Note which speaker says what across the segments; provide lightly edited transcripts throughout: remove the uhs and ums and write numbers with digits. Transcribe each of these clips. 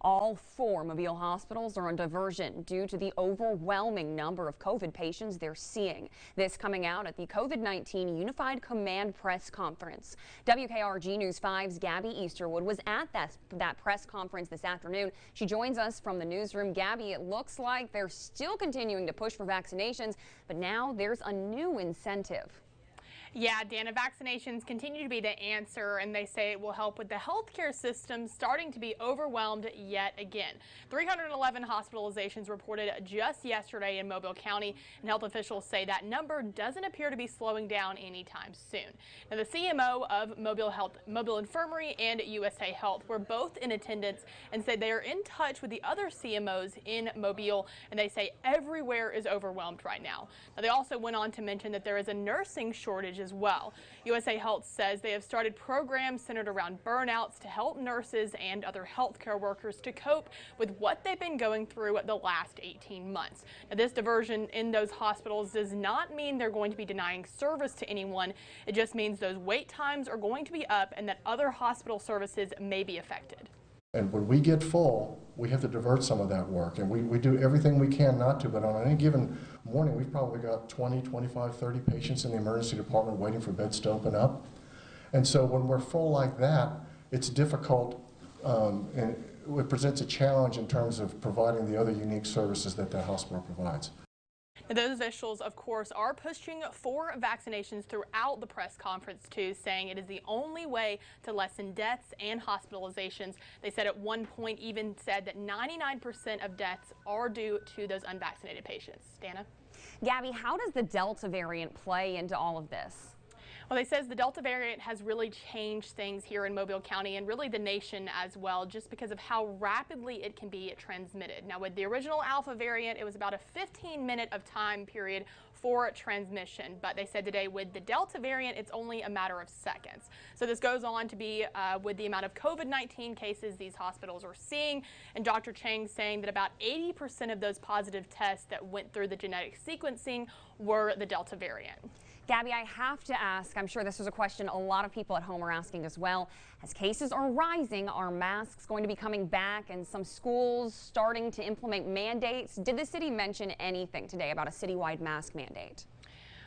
Speaker 1: All four Mobile hospitals are on diversion due to the overwhelming number of COVID patients they're seeing. This coming out at the COVID-19 Unified Command Press Conference. WKRG News 5's Gabby Easterwood was at that press conference this afternoon. She joins us from the newsroom. Gabby, it looks like they're still continuing to push for vaccinations, but now there's a new incentive.
Speaker 2: Yeah, Dana, vaccinations continue to be the answer, and they say it will help with the healthcare system starting to be overwhelmed yet again. 311 hospitalizations reported just yesterday in Mobile County, and health officials say that number doesn't appear to be slowing down anytime soon. Now, the CMO of Mobile Infirmary and USA Health were both in attendance and said they are in touch with the other CMOs in Mobile, and they say everywhere is overwhelmed right now. Now, they also went on to mention that there is a nursing shortage as well. USA Health says they have started programs centered around burnouts to help nurses and other healthcare workers to cope with what they've been going through the last 18 months. Now, this diversion in those hospitals does not mean they're going to be denying service to anyone. It just means those wait times are going to be up and that other hospital services may be affected.
Speaker 3: And when we get full, we have to divert some of that work. And we do everything we can not to, but on any given morning, we've probably got 20, 25, 30 patients in the emergency department waiting for beds to open up. And so when we're full like that, it's difficult and it presents a challenge in terms of providing the other unique services that the hospital provides.
Speaker 2: Those officials, of course, are pushing for vaccinations throughout the press conference, too, saying it is the only way to lessen deaths and hospitalizations. They said at one point even said that 99% of deaths are due to those unvaccinated patients. Dana?
Speaker 1: Gabby, how does the Delta variant play into all of this?
Speaker 2: Well, they says the Delta variant has really changed things here in Mobile County and really the nation as well, just because of how rapidly it can be transmitted. Now, with the original Alpha variant, it was about a 15-minute of time period for transmission. But they said today with the Delta variant, it's only a matter of seconds. So this goes on to be with the amount of COVID-19 cases these hospitals are seeing. And Dr. Chang saying that about 80% of those positive tests that went through the genetic sequencing were the Delta variant.
Speaker 1: Gabby, I have to ask, I'm sure this is a question a lot of people at home are asking as well. As cases are rising, are masks going to be coming back and some schools starting to implement mandates? Did the city mention anything today about a citywide mask mandate?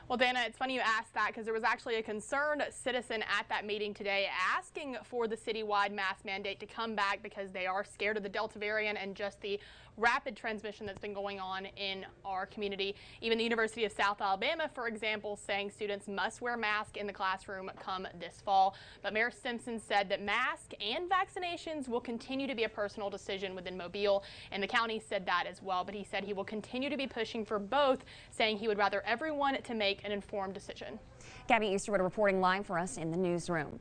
Speaker 2: Well, Dana, it's funny you asked that because there was actually a concerned citizen at that meeting today asking for the citywide mask mandate to come back because they are scared of the Delta variant and just the rapid transmission that's been going on in our community. Even the University of South Alabama, for example, saying students must wear masks in the classroom come this fall. But Mayor Simpson said that masks and vaccinations will continue to be a personal decision within Mobile, and the county said that as well. But he said he will continue to be pushing for both, saying he would rather everyone to make an informed decision.
Speaker 1: Gabby Easterwood reporting live for us in the newsroom.